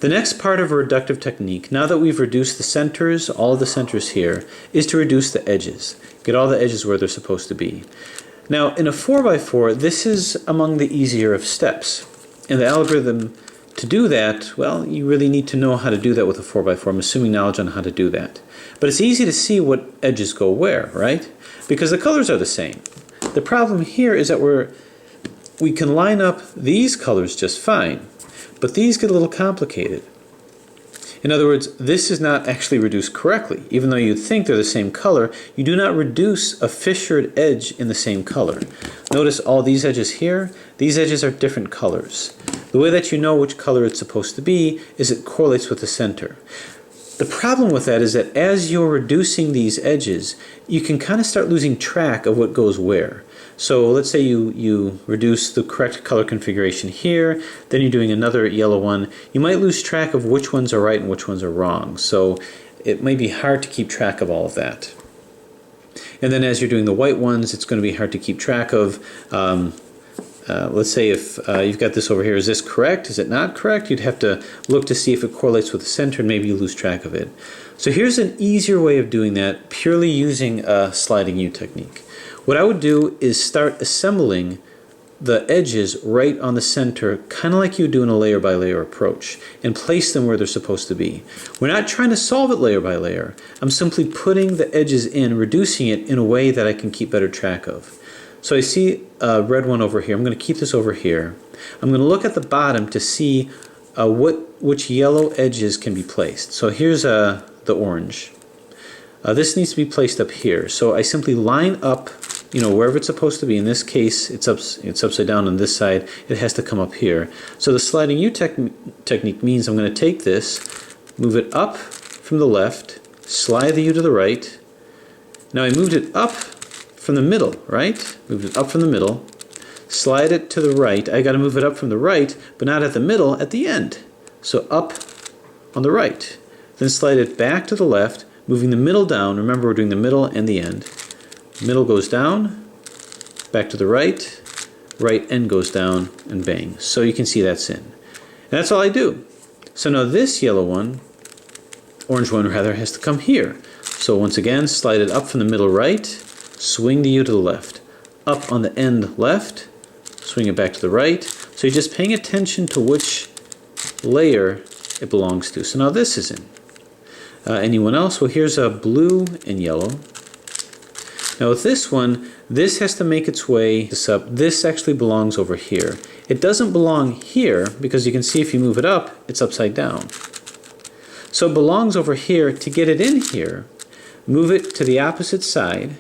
The next part of a reductive technique, now that we've reduced the centers, all of the centers here, is to reduce the edges. Get all the edges where they're supposed to be. Now, in a 4x4, this is among the easier of steps. In the algorithm, to do that, well, you really need to know how to do that with a 4x4. I'm assuming knowledge on how to do that. But it's easy to see what edges go where, right? Because the colors are the same. The problem here is that we can line up these colors just fine, but these get a little complicated. In other words, this is not actually reduced correctly. Even though you think they're the same color, you do not reduce a fissured edge in the same color. Notice all these edges here, these edges are different colors. The way that you know which color it's supposed to be is it correlates with the center. The problem with that is that as you're reducing these edges, you can kind of start losing track of what goes where. So let's say you reduce the correct color configuration here, then you're doing another yellow one. You might lose track of which ones are right and which ones are wrong. So it may be hard to keep track of all of that. And then as you're doing the white ones, it's going to be hard to keep track of. Let's say if you've got this over here, is this correct? Is it not correct? You'd have to look to see if it correlates with the center and maybe you lose track of it. So here's an easier way of doing that, purely using a sliding U technique. What I would do is start assembling the edges right on the center, kind of like you do in a layer by layer approach, and place them where they're supposed to be. We're not trying to solve it layer by layer. I'm simply putting the edges in, reducing it in a way that I can keep better track of. So I see a red one over here. I'm going to keep this over here. I'm going to look at the bottom to see which yellow edges can be placed. So here's the orange. This needs to be placed up here. So I simply line up, wherever it's supposed to be. In this case, it's upside down on this side. It has to come up here. So the sliding U technique means I'm going to take this, move it up from the left, slide the U to the right. Now I moved it up from the middle, right? Moved it up from the middle, slide it to the right. I got to move it up from the right, but not at the middle, at the end. So up on the right. Then slide it back to the left, moving the middle down. Remember, we're doing the middle and the end. Middle goes down, back to the right, right end goes down, and bang. So you can see that's in. And that's all I do. So now this yellow one, orange one rather, has to come here. So once again, slide it up from the middle right, swing the U to the left. Up on the end left, swing it back to the right. So you're just paying attention to which layer it belongs to. So now this is in. Anyone else? Well, here's a blue and yellow. Now with this one, this has to make its way up. This actually belongs over here. It doesn't belong here because you can see if you move it up, it's upside down. So it belongs over here. To get it in here, move it to the opposite side.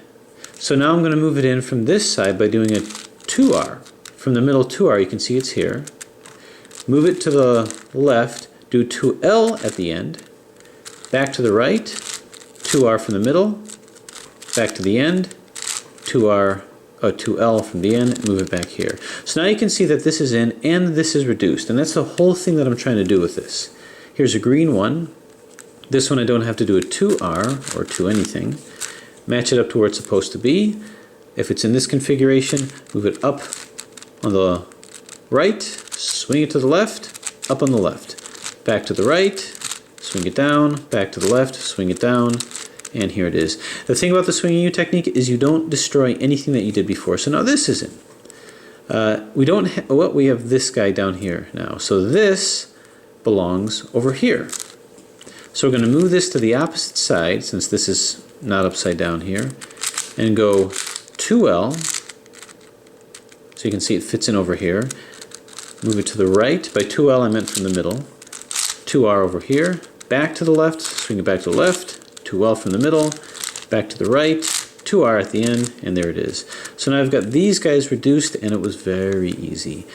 So now I'm going to move it in from this side by doing a 2R. From the middle 2R, you can see it's here. Move it to the left, do 2L at the end. Back to the right, 2R from the middle. Back to the end, 2L from the end, move it back here. So now you can see that this is in and this is reduced. And that's the whole thing that I'm trying to do with this. Here's a green one. This one I don't have to do a 2R or 2 anything. Match it up to where it's supposed to be. If it's in this configuration, move it up on the right, swing it to the left, up on the left. Back to the right, swing it down, back to the left, swing it down, and here it is. The thing about the swinging U technique is you don't destroy anything that you did before. So now this is in. We have this guy down here now. So this belongs over here. So we're going to move this to the opposite side, since this is not upside down here, and go 2L, so you can see it fits in over here. Move it to the right. By 2L I meant from the middle. 2R over here, back to the left, swing it back to the left, 2L from the middle, back to the right, 2R at the end, and there it is. So now I've got these guys reduced, and it was very easy.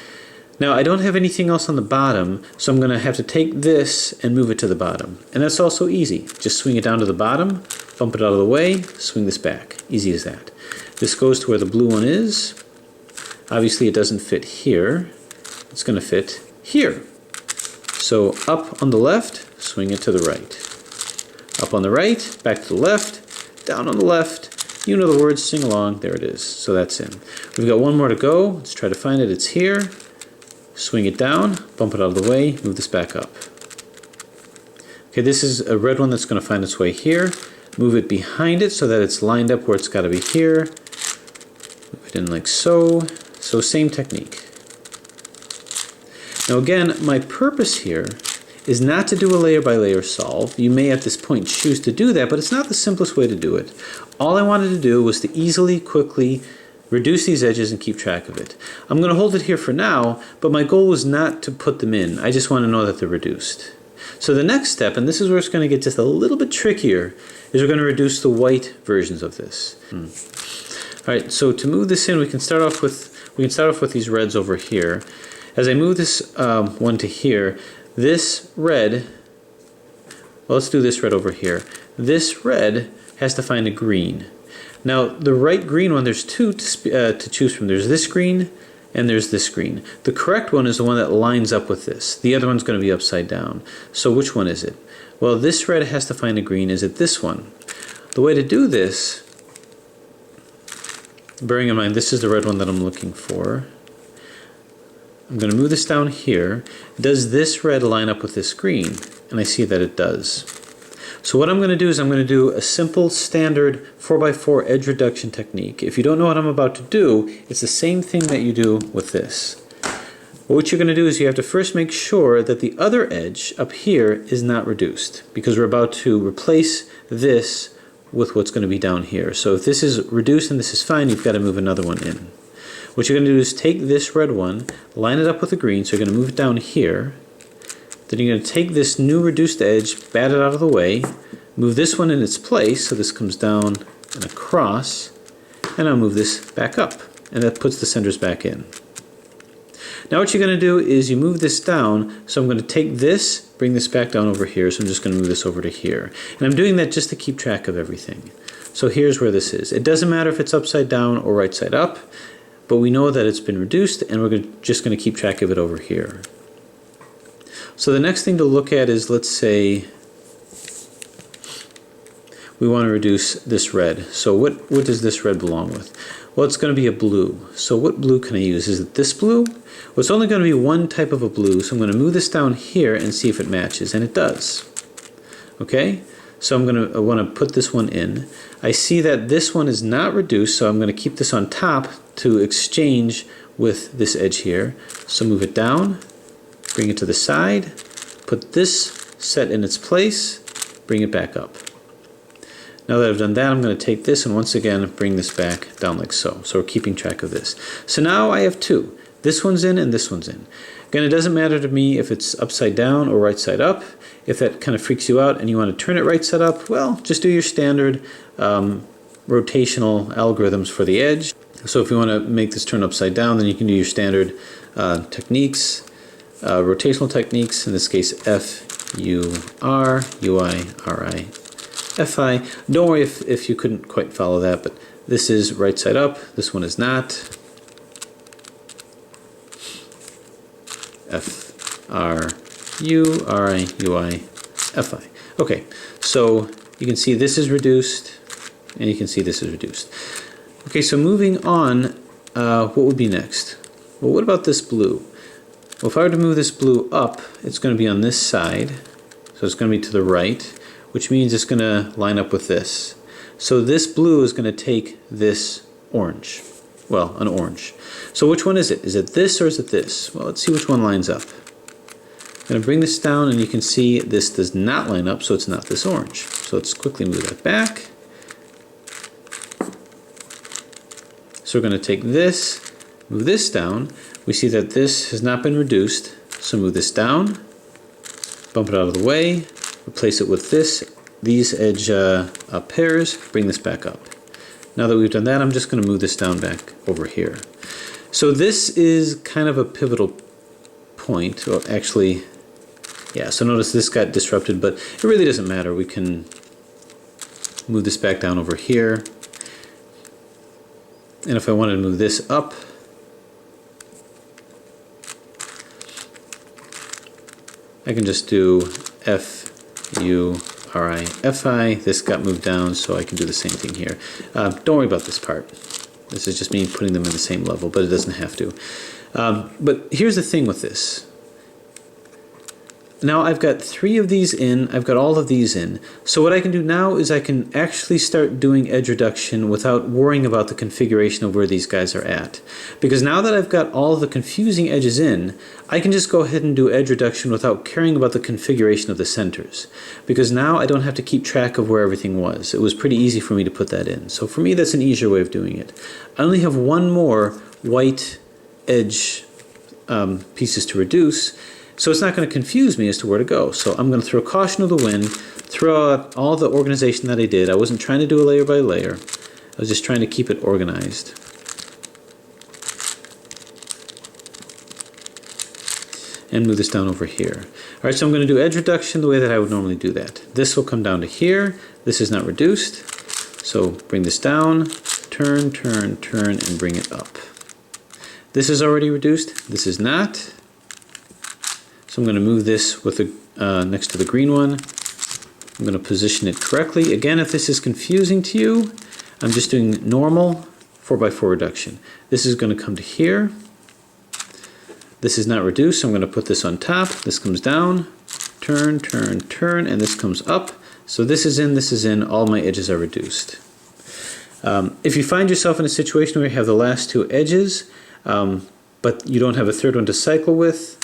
Now I don't have anything else on the bottom, so I'm going to have to take this and move it to the bottom. And that's also easy. Just swing it down to the bottom, bump it out of the way, swing this back. Easy as that. This goes to where the blue one is. Obviously it doesn't fit here. It's going to fit here. So up on the left, swing it to the right. Up on the right, back to the left, down on the left. You know the words, sing along. There it is. So that's in. We've got one more to go. Let's try to find it. It's here. Swing it down, bump it out of the way, move this back up. Okay, this is a red one that's going to find its way here. Move it behind it so that it's lined up where it's got to be here. Move it in like so. So same technique. Now again, my purpose here is not to do a layer by layer solve. You may at this point choose to do that, but it's not the simplest way to do it. All I wanted to do was to easily, quickly reduce these edges and keep track of it. I'm going to hold it here for now, but my goal was not to put them in. I just want to know that they're reduced. So the next step, and this is where it's going to get just a little bit trickier, is we're going to reduce the white versions of this. All right, so to move this in, we can start off with these reds over here. As I move this one to here, this red, well, let's do this red over here. This red has to find a green. Now, the right green one, there's two to choose from. There's this green and there's this green. The correct one is the one that lines up with this. The other one's going to be upside down. So which one is it? Well, this red has to find a green. Is it this one? The way to do this, bearing in mind this is the red one that I'm looking for, I'm going to move this down here. Does this red line up with this green? And I see that it does. So what I'm going to do is I'm going to do a simple standard 4x4 edge reduction technique. If you don't know what I'm about to do, it's the same thing that you do with this. What you're going to do is you have to first make sure that the other edge up here is not reduced, because we're about to replace this with what's going to be down here. So if this is reduced and this is fine, you've got to move another one in. What you're going to do is take this red one, line it up with the green, so you're going to move it down here. Then you're going to take this new reduced edge, bat it out of the way, move this one in its place, so this comes down and across, and I'll move this back up, and that puts the centers back in. Now what you're going to do is you move this down, so I'm going to take this, bring this back down over here, so I'm just going to move this over to here. And I'm doing that just to keep track of everything. So here's where this is. It doesn't matter if it's upside down or right side up, but we know that it's been reduced, and we're just going to keep track of it over here. So the next thing to look at is, let's say we want to reduce this red. So what does this red belong with? Well, it's going to be a blue. So what blue can I use? Is it this blue? Well, it's only going to be one type of a blue, so I'm going to move this down here and see if it matches, and it does. Okay? So I want to put this one in. I see that this one is not reduced, so I'm going to keep this on top to exchange with this edge here. So move it down, bring it to the side, put this set in its place, bring it back up. Now that I've done that, I'm going to take this and once again bring this back down like so. So we're keeping track of this. So now I have two. This one's in and this one's in. Again, it doesn't matter to me if it's upside down or right side up. If that kind of freaks you out and you want to turn it right side up, well, just do your standard rotational algorithms for the edge. So if you want to make this turn upside down, then you can do your standard techniques, rotational techniques, in this case F, U, R, U, I, R, I, F, I. Don't worry if you couldn't quite follow that, but this is right side up, this one is not. F, R, U, R, I, U, I, F, I. Okay, so you can see this is reduced, and you can see this is reduced. Okay, so moving on, what would be next? Well, what about this blue? Well, if I were to move this blue up, it's going to be on this side, so it's going to be to the right, which means it's going to line up with this. So this blue is going to take this orange. Well, an orange. So which one is it? Is it this or is it this? Well, let's see which one lines up. I'm going to bring this down and you can see this does not line up, so it's not this orange. So let's quickly move that back. So we're going to take this, move this down. We see that this has not been reduced, so move this down, bump it out of the way, replace it with these edge pairs, bring this back up. Now that we've done that, I'm just going to move this down back over here. So this is kind of a pivotal point. Well, actually, yeah, so notice this got disrupted, but it really doesn't matter. We can move this back down over here. And if I wanted to move this up, I can just do F, U, R, I, F, I. This got moved down, so I can do the same thing here. Don't worry about this part. This is just me putting them in the same level, but it doesn't have to. But here's the thing with this. Now I've got 3 of these in, I've got all of these in. So what I can do now is I can actually start doing edge reduction without worrying about the configuration of where these guys are at. Because now that I've got all of the confusing edges in, I can just go ahead and do edge reduction without caring about the configuration of the centers. Because now I don't have to keep track of where everything was. It was pretty easy for me to put that in. So for me, that's an easier way of doing it. I only have one more white edge pieces to reduce. So it's not going to confuse me as to where to go. So I'm going to throw caution to the wind, throw out all the organization that I did. I wasn't trying to do a layer by layer. I was just trying to keep it organized. And move this down over here. All right, so I'm going to do edge reduction the way that I would normally do that. This will come down to here. This is not reduced. So bring this down, turn, turn, turn, and bring it up. This is already reduced. This is not. So I'm going to move this with the next to the green one. I'm going to position it correctly. Again, if this is confusing to you, I'm just doing normal 4x4 reduction. This is going to come to here. This is not reduced, so I'm going to put this on top. This comes down, turn, turn, turn, and this comes up. So this is in, all my edges are reduced. If you find yourself in a situation where you have the last 2 edges, but you don't have a third one to cycle with,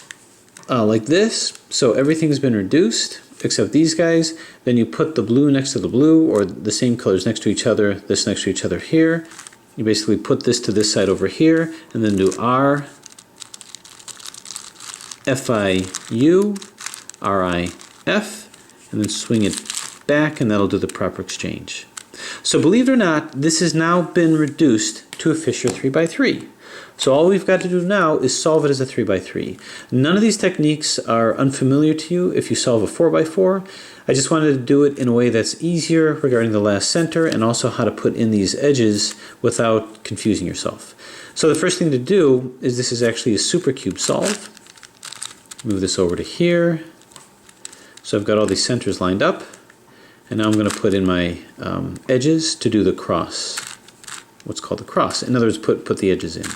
like this, so everything's been reduced except these guys, then you put the blue next to the blue, or the same colors next to each other, this next to each other here. You basically put this to this side over here, and then do R, F-I-U, R-I-F, and then swing it back, and that'll do the proper exchange. So believe it or not, this has now been reduced to a Fisher 3x3. So all we've got to do now is solve it as a 3x3. None of these techniques are unfamiliar to you if you solve a 4x4. I just wanted to do it in a way that's easier regarding the last center, and also how to put in these edges without confusing yourself. So the first thing to do is, this is actually a supercube solve. Move this over to here. So I've got all these centers lined up, and now I'm going to put in my edges to do the cross. What's called the cross. In other words, put the edges in.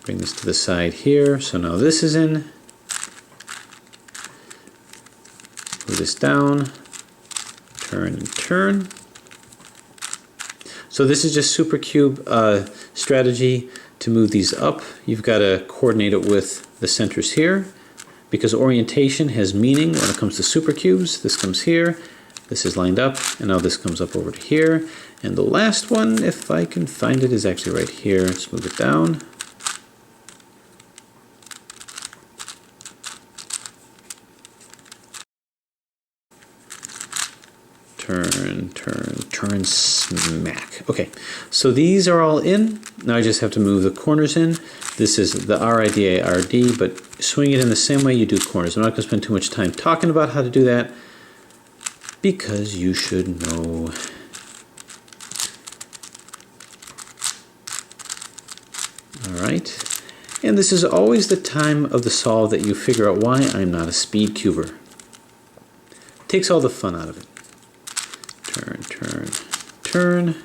Bring this to the side here. So now this is in. Move this down. Turn and turn. So this is just supercube strategy to move these up. You've got to coordinate it with the centers here, because orientation has meaning when it comes to supercubes. This comes here, this is lined up, and now this comes up over to here. And the last one, if I can find it, is actually right here. Let's move it down. Turn, turn, turn, smack. Okay, so these are all in. Now I just have to move the corners in. This is the RIDARD, but swing it in the same way you do corners. I'm not going to spend too much time talking about how to do that, because you should know. All right, and this is always the time of the solve that you figure out why I'm not a speed cuber. Takes all the fun out of it. Turn, turn, turn.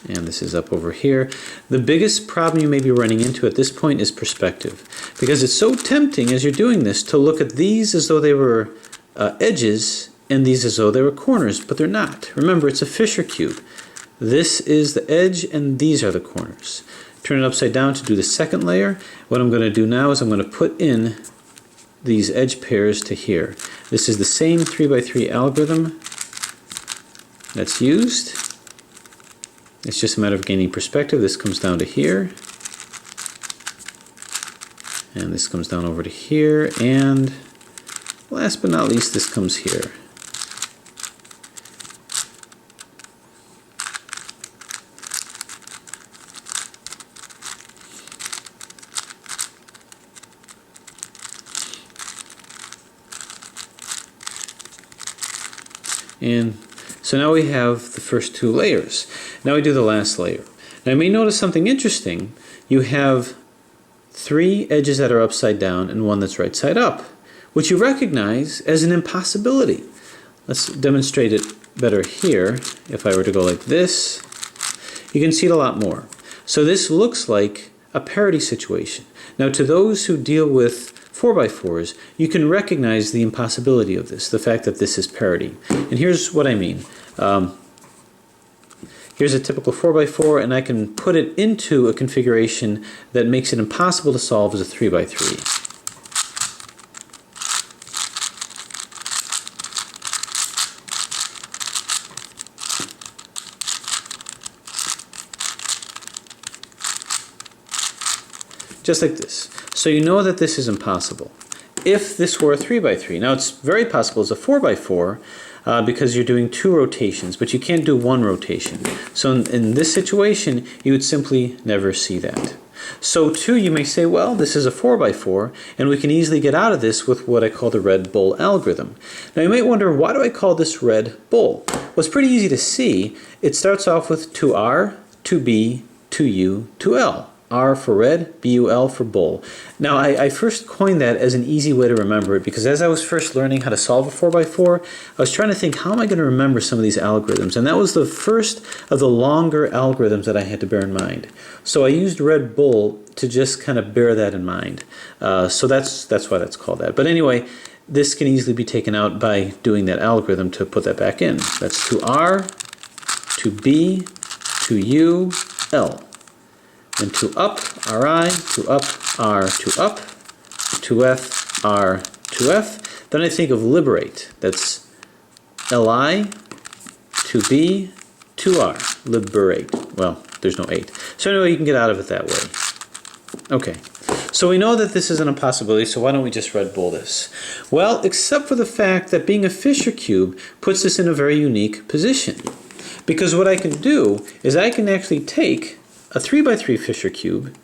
And this is up over here. The biggest problem you may be running into at this point is perspective, because it's so tempting as you're doing this to look at these as though they were edges and these as though they were corners, but they're not. Remember, it's a Fisher cube. This is the edge and these are the corners. Turn it upside down to do the second layer. What I'm going to do now is I'm going to put in these edge pairs to here. This is the same 3x3 algorithm that's used. It's just a matter of gaining perspective. This comes down to here, and this comes down over to here, and last but not least, this comes here. And so now we have the first 2 layers. Now we do the last layer. Now you may notice something interesting. You have 3 edges that are upside down and 1 that's right side up, which you recognize as an impossibility. Let's demonstrate it better here. If I were to go like this, you can see it a lot more. So this looks like a parity situation. Now to those who deal with 4x4s, you can recognize the impossibility of this, the fact that this is parity. And here's what I mean. Here's a typical 4x4, and I can put it into a configuration that makes it impossible to solve as a 3x3. Just like this. So you know that this is impossible. If this were a 3x3, now it's very possible as a 4x4 because you're doing 2 rotations, but you can't do 1 rotation. So in this situation, you would simply never see that. So too, you may say, well, this is a 4x4, and we can easily get out of this with what I call the Red Bull algorithm. Now you might wonder, why do I call this Red Bull? Well, it's pretty easy to see. It starts off with 2R, 2B, 2U, 2L. R for red, BUL for bull. Now I first coined that as an easy way to remember it because as I was first learning how to solve a 4x4, I was trying to think, how am I going to remember some of these algorithms? And that was the first of the longer algorithms that I had to bear in mind. So I used Red Bull to just kind of bear that in mind. So that's why that's called that. But anyway, this can easily be taken out by doing that algorithm to put that back in. That's 2R, 2B, 2U, L. And 2 up, Ri, 2 up, R, 2 up, 2F, R, 2F. Then I think of liberate. That's Li, 2B, 2R. Liberate. Well, there's no 8. So anyway, you can get out of it that way. Okay. So we know that this is an impossibility, so why don't we just Red Bull this? Well, except for the fact that being a Fisher cube puts us in a very unique position. Because what I can do is I can actually take a 3x3 Fisher cube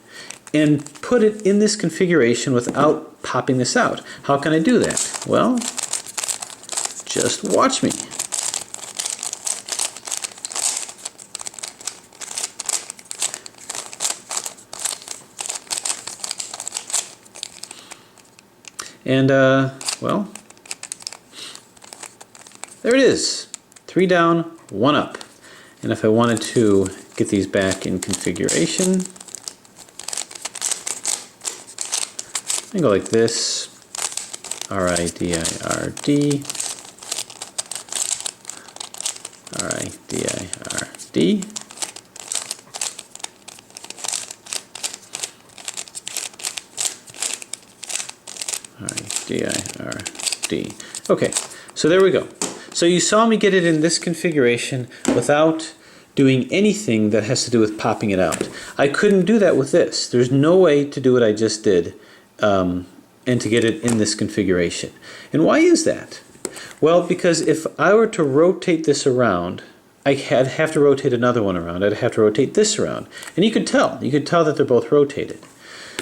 and put it in this configuration without popping this out. How can I do that? Well, just watch me. And, well, there it is. 3 down, 1 up. And if I wanted to get these back in configuration, I go like this, R-I-D-I-R-D, R-I-D-I-R-D, R-I-D-I-R-D. Okay, so there we go. So you saw me get it in this configuration without doing anything that has to do with popping it out. I couldn't do that with this. There's no way to do what I just did and to get it in this configuration. And why is that? Well, because if I were to rotate this around, I'd have to rotate another one around. I'd have to rotate this around. And you could tell that they're both rotated.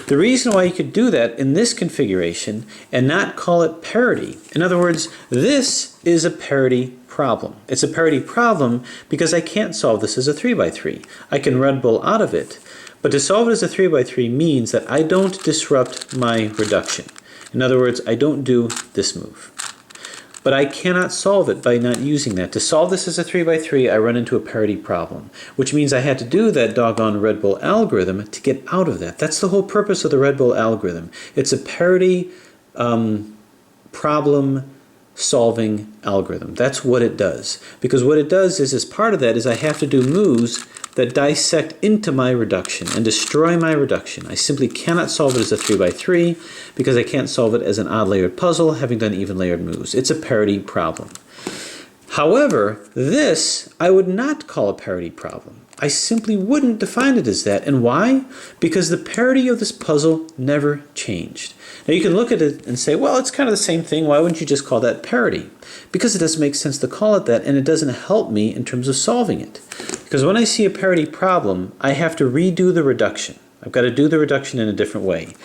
The reason why you could do that in this configuration and not call it parity, in other words, this is a parity problem. It's a parity problem because I can't solve this as a 3x3. I can Red Bull out of it, but to solve it as a 3x3 means that I don't disrupt my reduction. In other words, I don't do this move. But I cannot solve it by not using that. To solve this as a 3x3, I run into a parity problem, which means I had to do that doggone Red Bull algorithm to get out of that. That's the whole purpose of the Red Bull algorithm. It's a parity problem solving algorithm. That's what it does. Because what it does is, as part of that, is I have to do moves that dissect into my reduction and destroy my reduction. I simply cannot solve it as a 3x3 because I can't solve it as an odd layered puzzle having done even layered moves. It's a parity problem. However, this I would not call a parity problem. I simply wouldn't define it as that. And why? Because the parity of this puzzle never changed. Now you can look at it and say, well, it's kind of the same thing. Why wouldn't you just call that parity? Because it doesn't make sense to call it that, and it doesn't help me in terms of solving it. Because when I see a parity problem, I have to redo the reduction. I've got to do the reduction in a different way.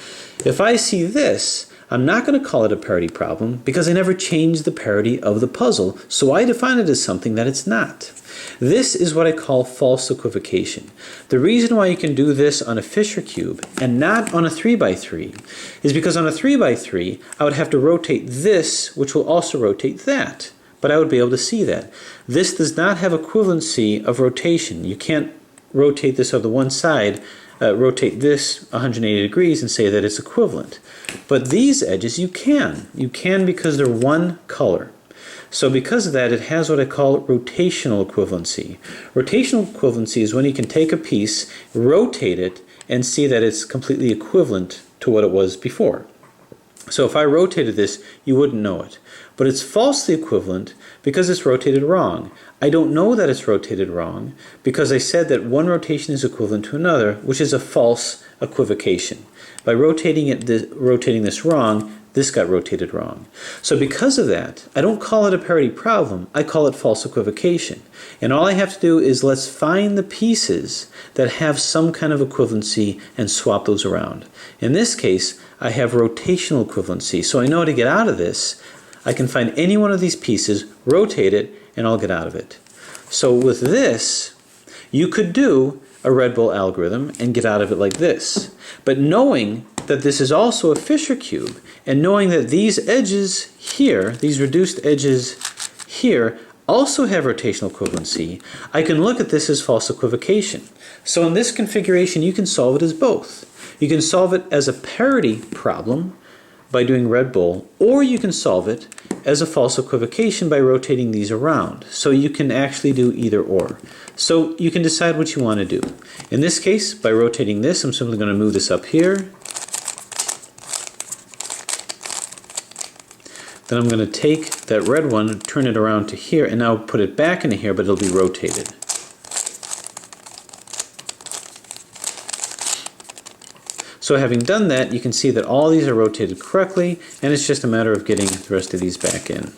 If I see this, I'm not going to call it a parity problem because I never changed the parity of the puzzle, so I define it as something that it's not. This is what I call false equivocation. The reason why you can do this on a Fisher cube and not on a 3x3 is because on a 3x3 I would have to rotate this, which will also rotate that, but I would be able to see that. This does not have equivalency of rotation. You can't rotate this on the one side, rotate this 180 degrees and say that it's equivalent. But these edges you can. You can because they're one color. So because of that, it has what I call rotational equivalency. Rotational equivalency is when you can take a piece, rotate it, and see that it's completely equivalent to what it was before. So if I rotated this, you wouldn't know it. But it's falsely equivalent because it's rotated wrong. I don't know that it's rotated wrong because I said that one rotation is equivalent to another, which is a false equivocation. By rotating this wrong, this got rotated wrong. So because of that, I don't call it a parity problem, I call it false equivocation. And all I have to do is let's find the pieces that have some kind of equivalency and swap those around. In this case, I have rotational equivalency. So I know how to get out of this. I can find any one of these pieces, rotate it, and I'll get out of it. So with this, you could do a Red Bull algorithm and get out of it like this. But knowing that this is also a Fisher cube, and knowing that these edges here, these reduced edges here, also have rotational equivalency, I can look at this as false equivocation. So in this configuration, you can solve it as both. You can solve it as a parity problem by doing Red Bull, or you can solve it as a false equivocation by rotating these around. So you can actually do either or. So you can decide what you want to do. In this case, by rotating this, I'm simply going to move this up here. Then I'm going to take that red one, turn it around to here, and now put it back into here, but it'll be rotated. So having done that, you can see that all these are rotated correctly, and it's just a matter of getting the rest of these back in.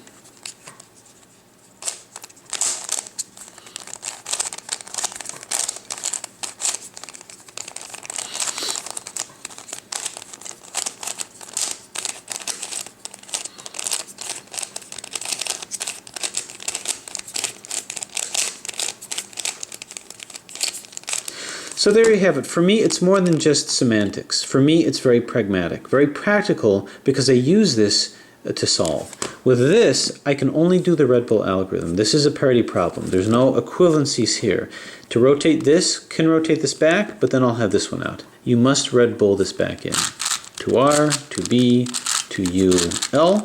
So there you have it. For me, it's more than just semantics. For me, it's very pragmatic, very practical, because I use this to solve. With this, I can only do the Red Bull algorithm. This is a parity problem. There's no equivalencies here. To rotate this, can rotate this back, but then I'll have this one out. You must Red Bull this back in. To R, to B, to U, L,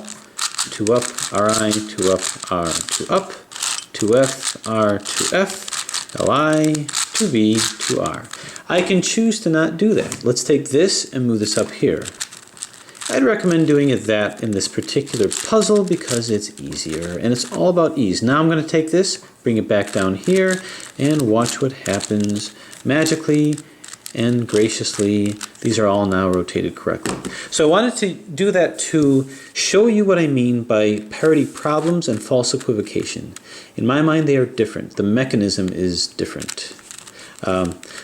to up, Ri, to up, R, to up, to F, R, to F, Li, to B, to R. I can choose to not do that. Let's take this and move this up here. I'd recommend doing it that in this particular puzzle because it's easier, and it's all about ease. Now I'm going to take this, bring it back down here, and watch what happens magically and graciously. These are all now rotated correctly. So I wanted to do that to show you what I mean by parity problems and false equivocation. In my mind, they are different. The mechanism is different.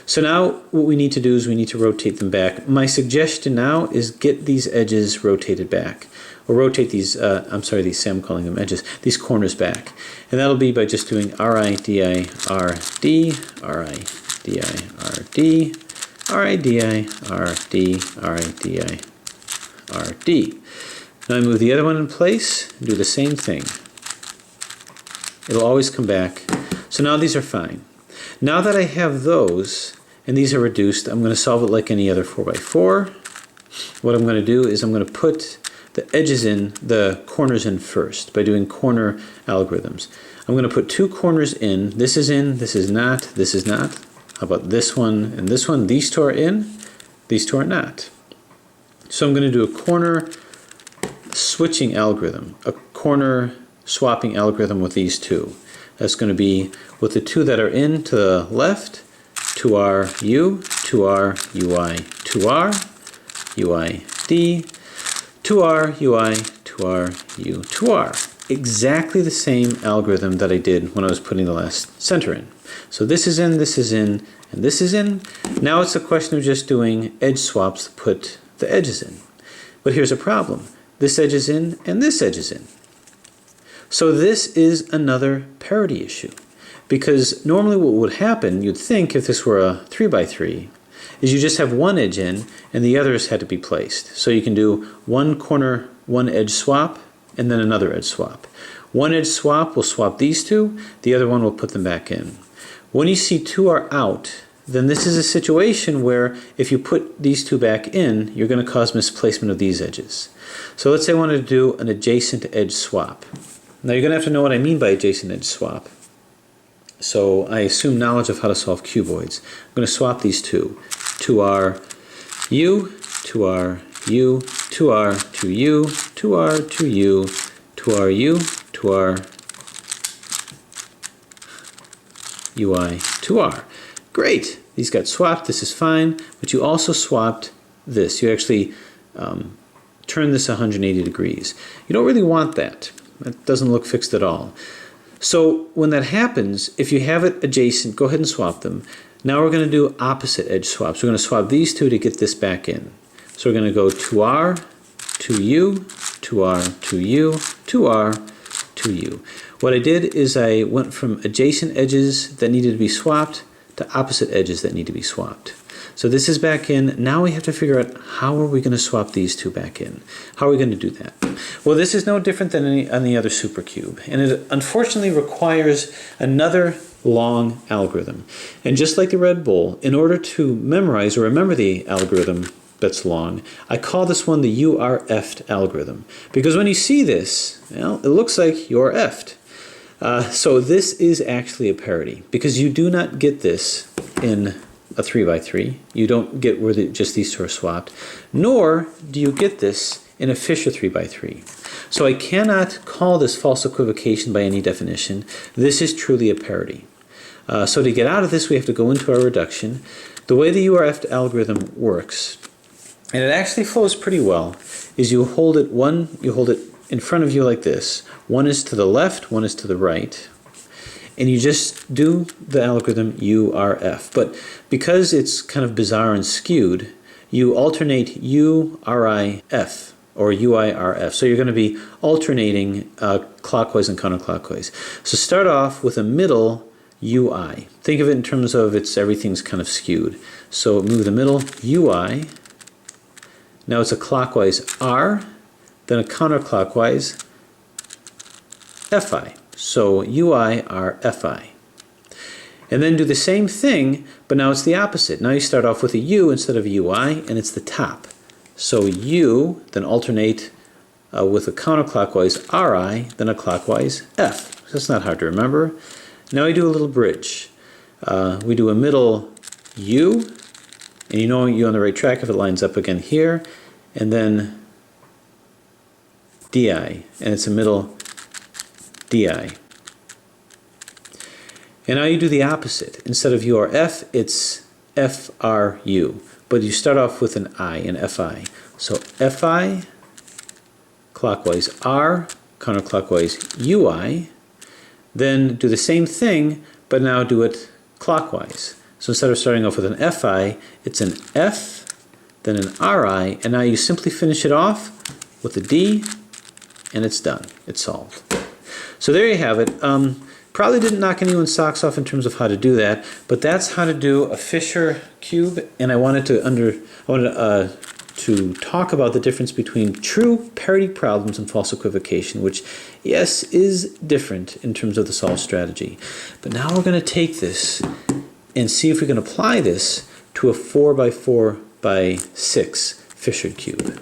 So now what we need to do is we need to rotate them back. My suggestion now is get these edges rotated back. Or rotate these, I'm calling them edges, these corners back. And that'll be by just doing Ri, Di, R, D, Ri, Di, R, D, Ri, Di, R, D, Ri, Di, R, D. Now I move the other one in place and do the same thing. It'll always come back. So now these are fine. Now that I have those, and these are reduced, I'm going to solve it like any other 4x4. What I'm going to do is I'm going to put the edges in, the corners in first, by doing corner algorithms. I'm going to put two corners in. This is in, this is not, this is not. How about this one and this one? These two are in, these two are not. So I'm going to do a corner switching algorithm, a corner swapping algorithm with these two. That's going to be with the two that are in to the left, 2R U, 2R UI, 2R, UI D, 2R UI, 2R U, 2R. Exactly the same algorithm that I did when I was putting the last center in. So this is in, and this is in. Now it's a question of just doing edge swaps to put the edges in. But here's a problem. This edge is in, and this edge is in. So this is another parity issue, because normally what would happen, you'd think if this were a 3x3, is you just have one edge in and the others had to be placed. So you can do one corner, one edge swap, and then another edge swap. One edge swap will swap these two, the other one will put them back in. When you see two are out, then this is a situation where if you put these two back in, you're going to cause misplacement of these edges. So let's say I wanted to do an adjacent edge swap. Now you're going to have to know what I mean by adjacent edge swap. So I assume knowledge of how to solve cuboids. I'm going to swap these two. 2r, u, 2r, u, 2r, 2u, 2r, 2u, 2r, u, 2r, ui, 2r. Great! These got swapped, this is fine, but you also swapped this. You actually turn this 180 degrees. You don't really want that. That doesn't look fixed at all. So when that happens, if you have it adjacent, go ahead and swap them. Now we're going to do opposite edge swaps. We're going to swap these two to get this back in. So we're going to go 2r, 2u, 2r, 2u, 2r, 2u. What I did is I went from adjacent edges that needed to be swapped to opposite edges that need to be swapped. So this is back in. Now we have to figure out how are we going to swap these two back in. How are we going to do that? Well, this is no different than any other supercube, and it unfortunately requires another long algorithm. And just like the Red Bull, in order to memorize or remember the algorithm that's long, I call this one the URF'd algorithm. Because when you see this, well, it looks like you're effed. So this is actually a parity, because you do not get this in a 3x3. You don't get where just these two are swapped, nor do you get this in a Fisher 3x3. So I cannot call this false equivocation by any definition. This is truly a parity. So to get out of this, we have to go into our reduction. The way the URF algorithm works, and it actually flows pretty well, is you hold it in front of you like this. One is to the left, one is to the right. And you just do the algorithm URF. But because it's kind of bizarre and skewed, you alternate URIF or UIRF. So you're going to be alternating clockwise and counterclockwise. So start off with a middle UI. Think of it in terms of everything's kind of skewed. So move the middle UI. Now it's a clockwise R, then a counterclockwise FI. So UI are FI. And then do the same thing, but now it's the opposite. Now you start off with a U instead of a UI, and it's the top. So U, then alternate with a counterclockwise RI, then a clockwise F. So that's not hard to remember. Now we do a little bridge. We do a middle U, and you know you're on the right track if it lines up again here, and then DI, and it's a middle DI. And now you do the opposite. Instead of URF, it's FRU, but you start off with an I, an FI. So FI, clockwise R, counterclockwise UI, then do the same thing, but now do it clockwise. So instead of starting off with an FI, it's an F, then an RI, and now you simply finish it off with a D, and it's done. It's solved. So there you have it. Probably didn't knock anyone's socks off in terms of how to do that, but that's how to do a Fisher cube, and I wanted to talk about the difference between true parity problems and false equivocation, which, yes, is different in terms of the solve strategy. But now we're going to take this and see if we can apply this to a 4x4x6 Fisher cube.